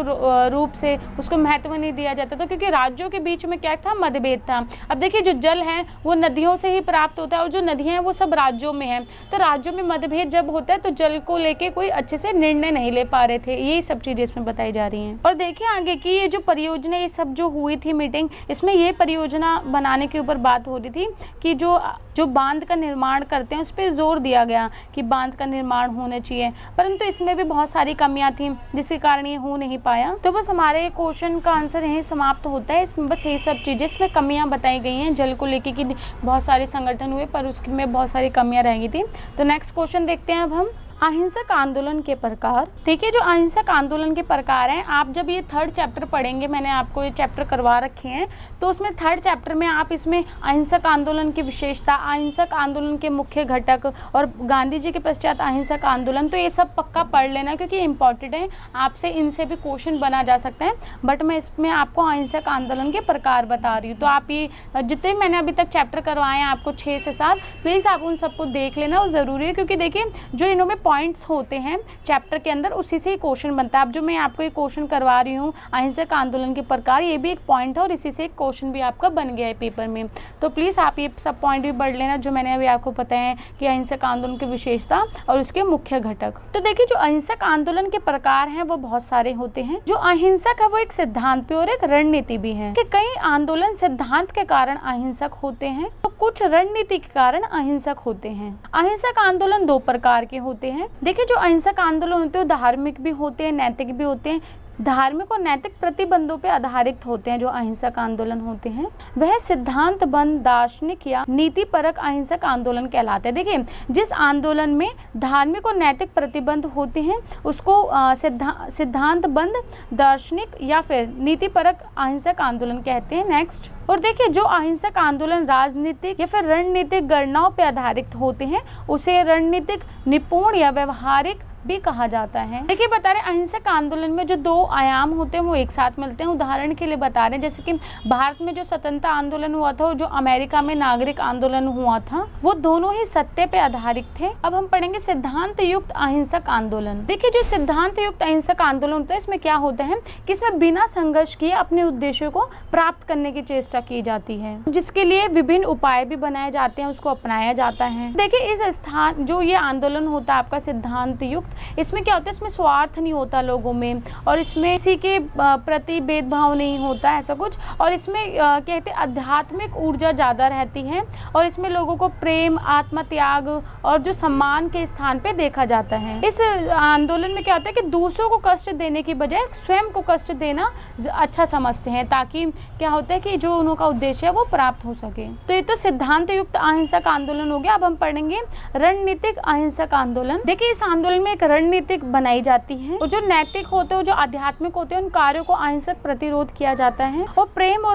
रूप से, उसको महत्व नहीं दिया जाता था क्योंकि राज्यों के बीच में क्या था, मतभेद था। अब देखिए जो जल है वो नदियों से ही प्राप्त होता है और जो नदियाँ हैं वो सब राज्यों में हैं, तो राज्यों राज्यों में मतभेद जब होता है तो जल को लेके कोई अच्छे से निर्णय नहीं ले पा रहे थे, यही सब चीजें इसमें बताई जा रही हैं। और देखिए आगे की ये जो परियोजना, ये सब जो हुई थी मीटिंग, इसमें ये परियोजना बनाने के ऊपर बात हो रही थी कि जो बांध का निर्माण करते हैं उस पर जोर दिया गया कि बांध का निर्माण होना चाहिए, परंतु इसमें भी बहुत सारी कमियां थी जिसके कारण ये हो नहीं पाया। तो बस हमारे क्वेश्चन का आंसर यहीं समाप्त होता है। इसमें बस यही सब चीज़ें, इसमें कमियां बताई गई हैं जल को लेके कि बहुत सारे संगठन हुए पर उसमें बहुत सारी कमियां रह गई थी। तो नेक्स्ट क्वेश्चन देखते हैं अब हम, अहिंसक आंदोलन के प्रकार। देखिए जो अहिंसक आंदोलन के प्रकार हैं, आप जब ये 3rd चैप्टर पढ़ेंगे, मैंने आपको ये चैप्टर करवा रखे हैं, तो उसमें 3rd चैप्टर में आप इसमें अहिंसक आंदोलन की विशेषता, अहिंसक आंदोलन के मुख्य घटक और गांधी जी के पश्चात अहिंसक आंदोलन, तो ये सब पक्का पढ़ लेना क्योंकि इम्पॉर्टेंट है, आपसे इनसे भी क्वेश्चन बना जा सकते हैं। बट मैं इसमें आपको अहिंसक आंदोलन के प्रकार बता रही हूँ। तो आप ये जितने मैंने अभी तक चैप्टर करवाए हैं आपको 6 से 7, प्लीज़ आप उन सबको देख लेना, वो ज़रूरी है क्योंकि देखिए जो इनमें पॉइंट्स होते हैं चैप्टर के अंदर उसी से ही क्वेश्चन बनता है। अब जो मैं आपको ये क्वेश्चन करवा रही हूँ अहिंसक आंदोलन के प्रकार, ये भी एक पॉइंट है और इसी से एक क्वेश्चन भी आपका बन गया है पेपर में। तो प्लीज़ आप ये सब पॉइंट भी पढ़ लेना जो मैंने अभी आपको बताया कि अहिंसक आंदोलन की विशेषता और उसके मुख्य घटक। तो देखिए जो अहिंसक आंदोलन के प्रकार हैं वो बहुत सारे होते हैं। जो अहिंसक है वो एक सिद्धांत भी और एक रणनीति भी है कि कई आंदोलन सिद्धांत के कारण अहिंसक होते हैं तो कुछ रणनीति के कारण अहिंसक होते हैं। अहिंसक आंदोलन 2 प्रकार के होते हैं। देखिए जो अहिंसक आंदोलन होते हैं धार्मिक भी होते हैं, नैतिक भी होते हैं। धार्मिक और नैतिक प्रतिबंधों पर आधारित होते हैं जो अहिंसक आंदोलन होते हैं। वह सिद्धांत बंद, दार्शनिक या नीतिपरक अहिंसक आंदोलन कहलाते हैं। देखिए जिस आंदोलन में धार्मिक और नैतिक प्रतिबंध होते हैं उसको सिद्धांत बंद, दार्शनिक या फिर नीतिपरक अहिंसक आंदोलन कहते हैं। नेक्स्ट, और देखिए जो अहिंसक आंदोलन राजनीतिक या फिर रणनीतिक गणनाओं पर आधारित होते हैं उसे रणनीतिक, निपुण या व्यवहारिक भी कहा जाता है। देखिए बता रहे अहिंसक आंदोलन में जो 2 आयाम होते हैं वो एक साथ मिलते हैं। उदाहरण के लिए बता रहे हैं जैसे कि भारत में जो स्वतंत्रता आंदोलन हुआ था और जो अमेरिका में नागरिक आंदोलन हुआ था वो दोनों ही सत्य पे आधारित थे। अब हम पढ़ेंगे सिद्धांत युक्त अहिंसक आंदोलन। देखिए जो सिद्धांत युक्त अहिंसक आंदोलन होता है इसमें क्या होता है कि इसमें बिना संघर्ष किए अपने उद्देश्यों को प्राप्त करने की चेष्टा की जाती है, जिसके लिए विभिन्न उपाय भी बनाए जाते हैं, उसको अपनाया जाता है। देखिए इस स्थान जो ये आंदोलन होता है आपका सिद्धांत युक्त, इसमें क्या होता है, इसमें स्वार्थ नहीं होता लोगों में और इसमें किसी के प्रति भेदभाव नहीं होता ऐसा कुछ, और इसमें कहते हैं आध्यात्मिक ऊर्जा ज़्यादा रहती है और इसमें लोगों को प्रेम, आत्मत्याग और जो सम्मान के स्थान पे देखा जाता है। इस आंदोलन में क्या होता है कि दूसरों को कष्ट देने की बजाय स्वयं को कष्ट देना अच्छा समझते हैं ताकि क्या होता है कि जो उनका उद्देश्य है वो प्राप्त हो सके। तो ये तो सिद्धांत युक्त अहिंसक आंदोलन हो गया। अब हम पढ़ेंगे रणनीतिक अहिंसक आंदोलन। देखिए इस आंदोलन में एक रणनीतिक बनाई जाती है और जो नैतिक होते हैं, जो आध्यात्मिक होते हैं, उन कार्यों को अहिंसक प्रतिरोध किया जाता है और प्रेम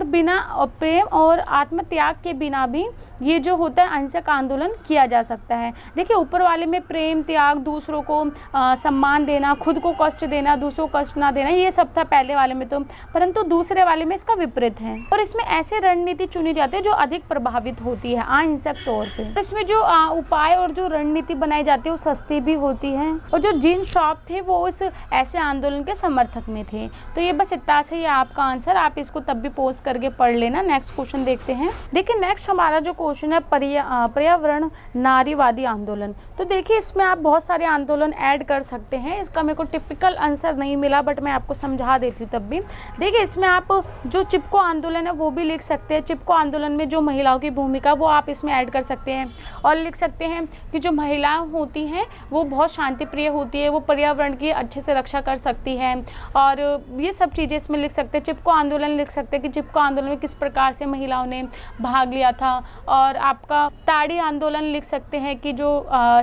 और आत्मत्याग के बिना भी ये जो होता है अहिंसक आंदोलन किया जा सकता है। देखिए ऊपर वाले में प्रेम, त्याग, दूसरों को सम्मान देना, खुद को कष्ट देना, दूसरों को कष्ट ना देना, ये सब था पहले वाले में तो, परंतु दूसरे वाले में इसका विपरीत है और इसमें ऐसे रणनीति चुनी जाती है जो अधिक प्रभावित होती है अहिंसक तौर पे। इसमें जो उपाय और जो रणनीति बनाई जाती है वो सस्ती भी होती है और जो जीन श्रॉफ थे वो इस ऐसे आंदोलन के समर्थक में थे। तो ये बस इतना से ही आपका आंसर, आप इसको तब भी पोस्ट करके पढ़ लेना। नेक्स्ट क्वेश्चन देखते हैं। देखिए नेक्स्ट हमारा जो क्वेश्चन है पर्यावरण नारीवादी आंदोलन। तो देखिए इसमें आप बहुत सारे आंदोलन ऐड कर सकते हैं। इसका मेरे को टिपिकल आंसर नहीं मिला बट मैं आपको समझा देती हूँ तब भी। देखिए इसमें आप जो चिपको आंदोलन है वो भी लिख सकते हैं। चिपको आंदोलन में जो महिलाओं की भूमिका वो आप इसमें ऐड कर सकते हैं और लिख सकते हैं कि जो महिलाएं होती हैं वो बहुत शांति प्रिय होती है, वो पर्यावरण की अच्छे से रक्षा कर सकती है और ये सब चीज़ें इसमें लिख सकते हैं। चिपको आंदोलन लिख सकते हैं कि चिपको आंदोलन में किस प्रकार से महिलाओं ने भाग लिया था, और आपका ताड़ी आंदोलन लिख सकते हैं कि जो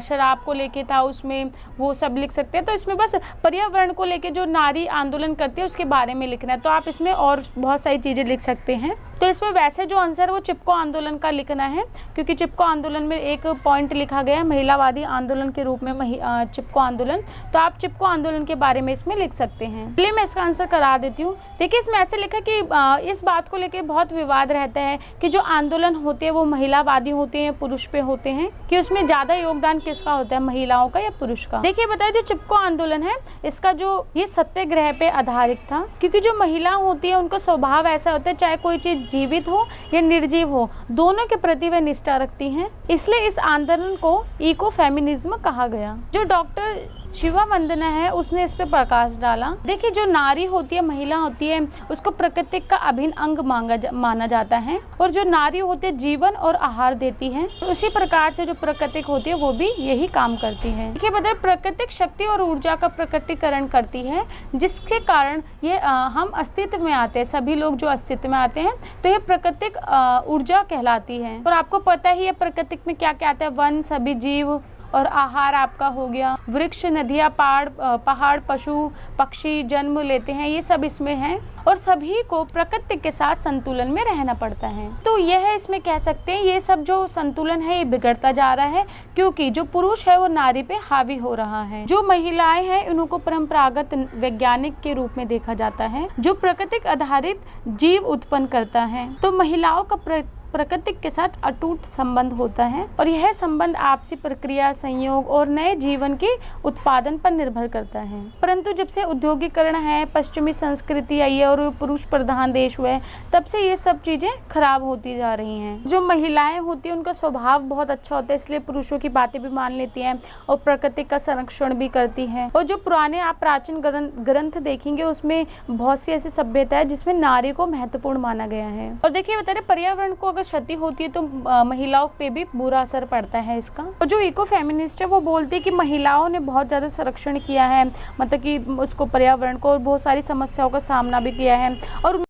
शराब को लेके था उसमें, वो सब लिख सकते हैं। तो इसमें बस पर्यावरण को लेके जो नारी आंदोलन करती है उसके बारे में लिखना है। तो आप इसमें और बहुत सारी चीज़ें लिख सकते हैं। तो इसमें वैसे जो आंसर वो चिपको आंदोलन का लिखना है क्योंकि चिपको आंदोलन में एक पॉइंट लिखा गया है महिलावादी आंदोलन के रूप में चिपको आंदोलन। तो आप चिपको आंदोलन के बारे में इसमें लिख सकते हैं। चलिए मैं इसका आंसर करा देती हूँ। देखिए इसमें ऐसे लिखा कि इस बात को लेकर बहुत विवाद रहता है कि जो आंदोलन होते हैं वो महिलावादी होते हैं, पुरुष पे होते हैं, कि उसमें ज़्यादा योगदान किसका होता है, महिलाओं का या पुरुष का। देखिए बताइए जो चिपको आंदोलन है इसका जो ये सत्याग्रह पे आधारित था क्योंकि जो महिला होती है उनका स्वभाव ऐसा होता है चाहे कोई चीज़ जीवित हो या निर्जीव हो, दोनों के प्रति वह निष्ठा रखती हैं। इसलिए इस आंदोलन को इको फेमिनिज्म कहा गया। जो डॉक्टर शिवा वंदना है उसने इस पे प्रकाश डाला। देखिए, जो नारी होती है, महिला होती है, उसको प्रकृति का अभिन्न अंग माना जाता है, और जो नारी होती है जीवन और आहार देती है। उसी प्रकार से जो प्राकृतिक होती है वो भी यही काम करती है। देखिए, बता प्राकृतिक शक्ति और ऊर्जा का प्रकटीकरण करती है, जिसके कारण ये हम अस्तित्व में आते हैं। सभी लोग जो अस्तित्व में आते हैं तो ये प्राकृतिक ऊर्जा कहलाती है। और आपको पता ही है प्राकृतिक में क्या क्या आता है, वन, सभी जीव, और आहार आपका हो गया, वृक्ष, नदियाँ, पहाड़, पशु पक्षी जन्म लेते हैं, ये सब इसमें हैं, और सभी को प्रकृति के साथ संतुलन में रहना पड़ता है। तो यह इसमें कह सकते हैं ये सब जो संतुलन है ये बिगड़ता जा रहा है, क्योंकि जो पुरुष है वो नारी पे हावी हो रहा है। जो महिलाएं हैं उनको परंपरागत वैज्ञानिक के रूप में देखा जाता है, जो प्राकृतिक आधारित जीव उत्पन्न करता है। तो महिलाओं का प्रकृति के साथ अटूट संबंध होता है, और यह संबंध आपसी प्रक्रिया, संयोग और नए जीवन के उत्पादन पर निर्भर करता है। परंतु जब से औद्योगिकरण है, पश्चिमी संस्कृति आई है और पुरुष प्रधान देश हुए, तब से ये सब चीज़ें खराब होती जा रही हैं। जो महिलाएं होती हैं उनका स्वभाव बहुत अच्छा होता है, इसलिए पुरुषों की बातें भी मान लेती हैं और प्रकृति का संरक्षण भी करती हैं। और जो पुराने आप प्राचीन ग्रंथ देखेंगे उसमें बहुत सी ऐसी सभ्यता है जिसमें नारी को महत्वपूर्ण माना गया है। और देखिए, बता रहे पर्यावरण को क्षति होती है तो महिलाओं पे भी बुरा असर पड़ता है इसका। और जो इको फेमिनिस्ट है वो बोलती है कि महिलाओं ने बहुत ज़्यादा संरक्षण किया है, मतलब कि उसको पर्यावरण को, और बहुत सारी समस्याओं का सामना भी किया है, और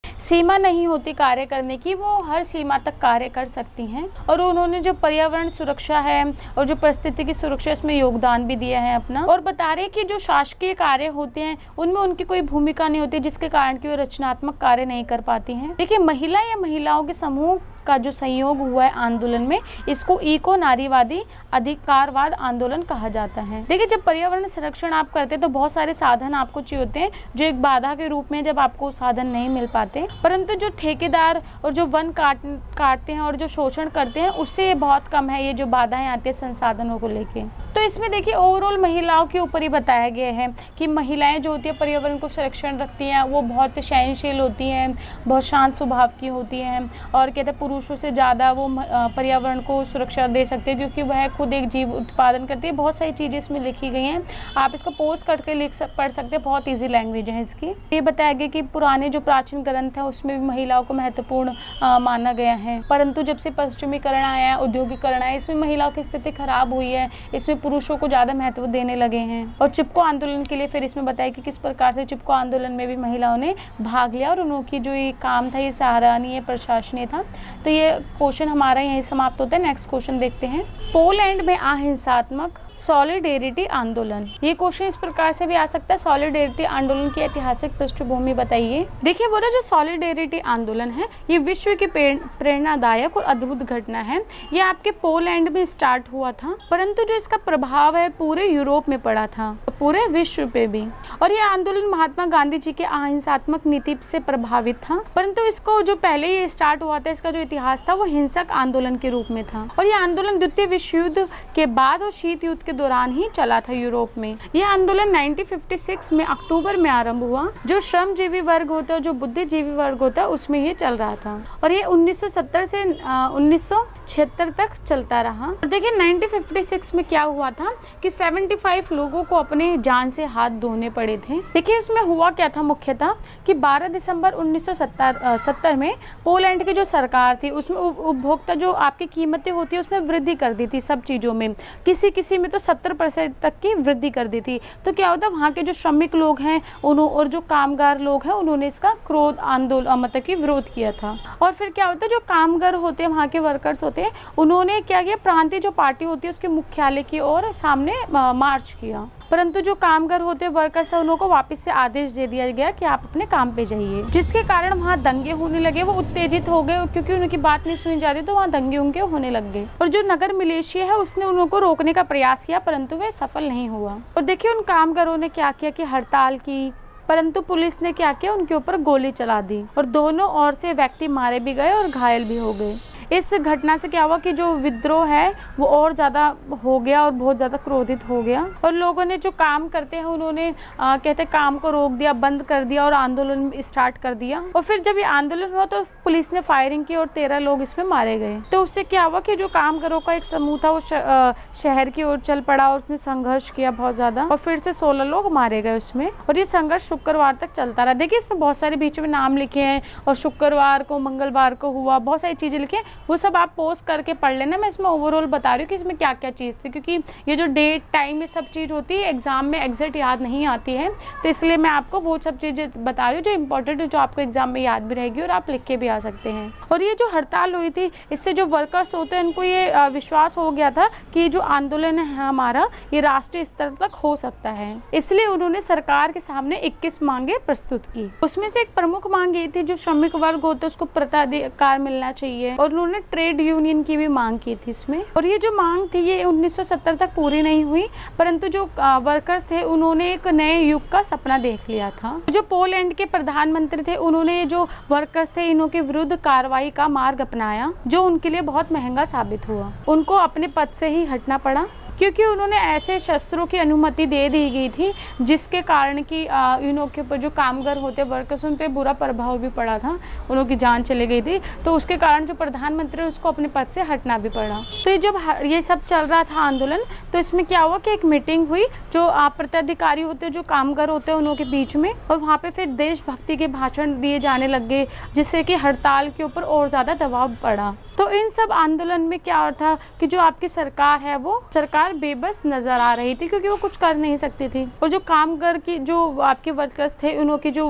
सीमा नहीं होती कार्य करने की, वो हर सीमा तक कार्य कर सकती हैं। और उन्होंने जो पर्यावरण सुरक्षा है और जो परिस्थिति की सुरक्षा, इसमें योगदान भी दिया है अपना। और बता रहे कि जो शासकीय कार्य होते हैं उनमें उनकी कोई भूमिका नहीं होती, जिसके कारण कि वो रचनात्मक कार्य नहीं कर पाती हैं। देखिए, महिला या महिलाओं के समूह का जो संयोग हुआ है आंदोलन में, इसको इको नारीवादी अधिकारवाद आंदोलन कहा जाता है। देखिए, जब पर्यावरण संरक्षण आप करते हैं तो बहुत सारे साधन आपको चाहिए होते हैं, जो एक बाधा के रूप में जब आपको साधन नहीं मिल पाते। परंतु जो ठेकेदार और जो वन काटते हैं और जो शोषण करते हैं, उससे बहुत कम है ये जो बाधाएं आती है संसाधनों को लेके। तो इसमें देखिए ओवरऑल महिलाओं के ऊपर ही बताया गया है कि महिलाएं जो होती है पर्यावरण को संरक्षण रखती हैं, वो बहुत सहनशील होती हैं, बहुत शांत स्वभाव की होती हैं, और कहते हैं पुरुषों से ज़्यादा वो पर्यावरण को सुरक्षा दे सकते हैं, क्योंकि वह खुद एक जीव उत्पादन करती है। बहुत सारी चीज़ें इसमें लिखी गई हैं, आप इसको पोस्ट करके पढ़ सकते हैं, बहुत ईजी लैंग्वेज है इसकी। ये बताया गया कि पुराने जो प्राचीन ग्रंथ हैं उसमें भी महिलाओं को महत्वपूर्ण माना गया है, परंतु जब से पश्चिमीकरण आया, औद्योगिकरण आया, इसमें महिलाओं की स्थिति खराब हुई है, इसमें पुरुषों को ज़्यादा महत्व देने लगे हैं। और चिपको आंदोलन के लिए फिर इसमें बताया कि किस प्रकार से चिपको आंदोलन में भी महिलाओं ने भाग लिया, और उनकी जो ये काम था ये सराहनीय, प्रशंसनीय था। तो ये क्वेश्चन हमारा यहीं समाप्त होता है। नेक्स्ट क्वेश्चन देखते हैं। पोलैंड में अहिंसात्मक सॉलिडेरिटी आंदोलन, ये क्वेश्चन इस प्रकार से भी आ सकता है, सॉलिडेरिटी आंदोलन की ऐतिहासिक पृष्ठभूमि बताइए। देखिए, बोला जो सॉलिडेरिटी आंदोलन है ये विश्व की प्रेरणादायक और अद्भुत घटना है। ये आपके पोलैंड में स्टार्ट हुआ था, परंतु जो इसका प्रभाव है पूरे यूरोप में पड़ा था, पूरे विश्व पे भी। और ये आंदोलन महात्मा गांधी जी के अहिंसात्मक नीति से प्रभावित था, परंतु इसको जो पहले ये स्टार्ट हुआ था, इसका जो इतिहास था वो हिंसक आंदोलन के रूप में था। और ये आंदोलन द्वितीय विश्व युद्ध के बाद और शीत युद्ध के दौरान ही चला था यूरोप में। यह आंदोलन 1956 में अक्टूबर में आरंभ हुआ। जो श्रमजीवी वर्ग होता है, जो बुद्धिजीवी वर्ग होता है, उसमें ये चल रहा था, और ये 1970 से 1976 तक चलता रहा। और देखिए 1956 में क्या हुआ था कि 75 लोगों को अपने जान से हाथ धोने पड़े थे। देखिए इसमें हुआ क्या था मुख्यतः कि 12 दिसंबर 1970 में पोलैंड की जो सरकार थी उसमें उपभोक्ता जो आपकी कीमतें होती है उसमें वृद्धि कर दी थी, सब चीज़ों में, किसी में तो 70% तक की वृद्धि कर दी थी। तो क्या होता, वहाँ के जो श्रमिक लोग हैं और जो कामगार लोग हैं उन्होंने इसका क्रोध आंदोलन मतलब कि विरोध किया था। और फिर क्या होता है, जो कामगार होते हैं, वहाँ के वर्कर्स होते हैं, उन्होंने क्या किया, प्रांतीय जो पार्टी होती है उसके मुख्यालय की ओर सामने मार्च किया। परंतु जो कामगार होते हैं, वर्कर्स है, उनको वापस से आदेश दे दिया गया कि आप अपने काम पे जाइए, जिसके कारण वहाँ दंगे होने लगे। वो उत्तेजित हो गए क्योंकि उनकी बात नहीं सुनी जाती, तो वहाँ दंगे उनके होने लग गए। और जो नगर मिलिशिया है उसने उनको रोकने का प्रयास किया, परंतु वह सफल नहीं हुआ। और देखिए उन कामगारों ने क्या किया कि हड़ताल की, परंतु पुलिस ने क्या किया, उनके ऊपर गोली चला दी और दोनों ओर से व्यक्ति मारे भी गए और घायल भी हो गए। इस घटना से क्या हुआ कि जो विद्रोह है वो और ज़्यादा हो गया और बहुत ज़्यादा क्रोधित हो गया, और लोगों ने जो काम करते हैं उन्होंने कहते काम को रोक दिया, बंद कर दिया और आंदोलन स्टार्ट कर दिया। और फिर जब ये आंदोलन हुआ तो पुलिस ने फायरिंग की और 13 लोग इसमें मारे गए। तो उससे क्या हुआ कि जो कामगारों का एक समूह था वो शहर की ओर चल पड़ा और उसने संघर्ष किया बहुत ज़्यादा, और फिर से 16 लोग मारे गए उसमें। और ये संघर्ष शुक्रवार तक चलता रहा। देखिए इसमें बहुत सारे बीच में नाम लिखे हैं, और शुक्रवार को, मंगलवार को हुआ, बहुत सारी चीज़ें लिखी हैं, वो सब आप पोस्ट करके पढ़ लेना। मैं इसमें ओवरऑल बता रही हूँ कि इसमें क्या क्या चीज़ थी, क्योंकि ये जो डेट टाइम ये सब चीज़ होती है एग्जाम में एग्जैक्ट याद नहीं आती है, तो इसलिए मैं आपको वो सब चीज़ें बता रही हूँ जो इंपॉर्टेंट है, जो आपको एग्जाम में याद भी रहेगी और आप लिख के भी आ सकते हैं। और ये जो हड़ताल हुई थी इससे जो वर्कर्स होते हैं उनको ये विश्वास हो गया था कि जो आंदोलन है हमारा ये राष्ट्रीय स्तर तक हो सकता है, इसलिए उन्होंने सरकार के सामने 21 मांगे प्रस्तुत की। उसमें से एक प्रमुख मांग ये थी जो श्रमिक वर्ग होता है उसको प्रताधिकार मिलना चाहिए, और उन्होंने ट्रेड यूनियन की भी मांग की थी इसमें। और ये जो मांग थी ये 1970 तक पूरी नहीं हुई, परंतु जो वर्कर्स थे उन्होंने एक नए युग का सपना देख लिया था। जो पोलैंड के प्रधानमंत्री थे उन्होंने जो वर्कर्स थे इन्हों के विरुद्ध कार्रवाई का मार्ग अपनाया, जो उनके लिए बहुत महंगा साबित हुआ। उनको अपने पद से ही हटना पड़ा, क्योंकि उन्होंने ऐसे शस्त्रों की अनुमति दे दी गई थी जिसके कारण कि इनों के ऊपर जो कामगार होते वर्कर्स उन पर बुरा प्रभाव भी पड़ा था, उनों की जान चली गई थी। तो उसके कारण जो प्रधानमंत्री उसको अपने पद से हटना भी पड़ा। तो ये जब ये सब चल रहा था आंदोलन, तो इसमें क्या हुआ कि एक मीटिंग हुई जो प्रताधिकारी होते हैं, जो कामगार होते हैं उनों के बीच में, और वहाँ पर फिर देशभक्ति के भाषण दिए जाने लग गए, जिससे कि हड़ताल के ऊपर और ज़्यादा दबाव पड़ा। तो इन सब आंदोलन में क्या हो था कि जो आपकी सरकार है वो सरकार बेबस नज़र आ रही थी, क्योंकि वो कुछ कर नहीं सकती थी। और जो कामगार की जो आपके वर्कर्स थे उन्हों की जो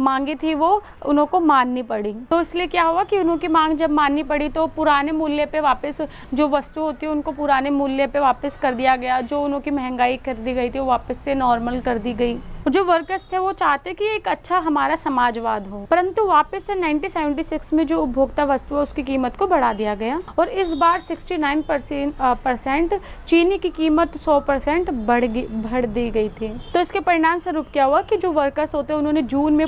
मांगे थी वो उन्हों को माननी पड़ी। तो इसलिए क्या हुआ कि उन्हों की मांग जब माननी पड़ी तो पुराने मूल्य पे वापस जो वस्तु होती है उनको पुराने मूल्य पे वापस कर दिया गया। जो उन्हों की महंगाई कर दी गई थी वो वापस से नॉर्मल कर दी गई। जो वर्कर्स थे वो चाहते कि एक अच्छा हमारा समाजवाद हो, परंतु वापस से 1976 में जो उपभोक्ता वस्तु है उसकी कीमत को बढ़ा दिया गया, और इस बार 69% चीनी की कीमत 100% बढ़ दी गई थी। तो इसके परिणाम स्वरूप क्या हुआ कि जो वर्कर्स होते हैं उन्होंने जून में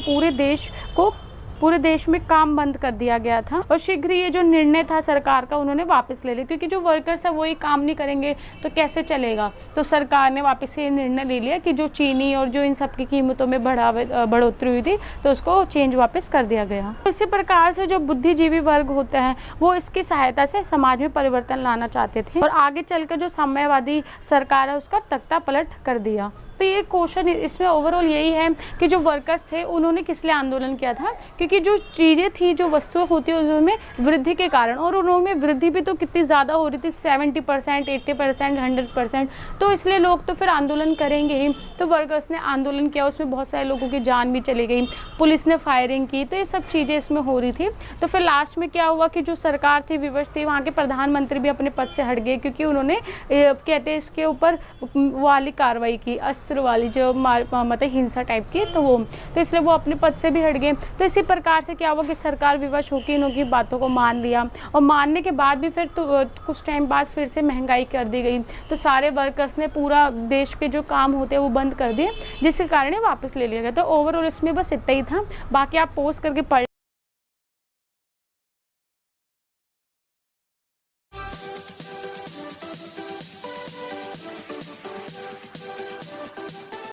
पूरे देश में काम बंद कर दिया गया था, और शीघ्र ये जो निर्णय था सरकार का उन्होंने वापस ले लिया, क्योंकि जो वर्कर्स है वही काम नहीं करेंगे तो कैसे चलेगा। तो सरकार ने वापस से ये निर्णय ले लिया कि जो चीनी और जो इन सब की कीमतों में बढ़ोतरी हुई थी तो उसको चेंज वापस कर दिया गया। तो इसी प्रकार से जो बुद्धिजीवी वर्ग होते हैं वो इसकी सहायता से समाज में परिवर्तन लाना चाहते थे, और आगे चलकर जो साम्यवादी सरकार है उसका तख्ता पलट कर दिया। तो ये क्वेश्चन इसमें ओवरऑल यही है कि जो वर्कर्स थे उन्होंने किस लिए आंदोलन किया था, क्योंकि जो चीज़ें थी जो वस्तुएं होती है उनमें वृद्धि के कारण, और उन्होंने वृद्धि भी तो कितनी ज़्यादा हो रही थी 70%, 80%, 100%। तो इसलिए लोग तो फिर आंदोलन करेंगे ही। तो वर्कर्स ने आंदोलन किया, उसमें बहुत सारे लोगों की जान भी चली गई, पुलिस ने फायरिंग की, तो ये सब चीज़ें इसमें हो रही थी। तो फिर लास्ट में क्या हुआ कि जो सरकार थी विवश थी, वहाँ के प्रधानमंत्री भी अपने पद से हट गए, क्योंकि उन्होंने कहते हैं इसके ऊपर वाली कार्रवाई की, वाली जो मतलब हिंसा टाइप की, तो इसलिए वो अपने पद से भी हट गए। तो इसी प्रकार से क्या हुआ कि सरकार विवश होकर इनकी बातों को मान लिया, और मानने के बाद भी फिर तो कुछ टाइम बाद फिर से महंगाई कर दी गई। तो सारे वर्कर्स ने पूरा देश के जो काम होते हैं वो बंद कर दिए, जिसके कारण ये वापस ले लिया गया। तो ओवरऑल इसमें बस इतना ही था, बाकी आप पोस्ट करके पढ़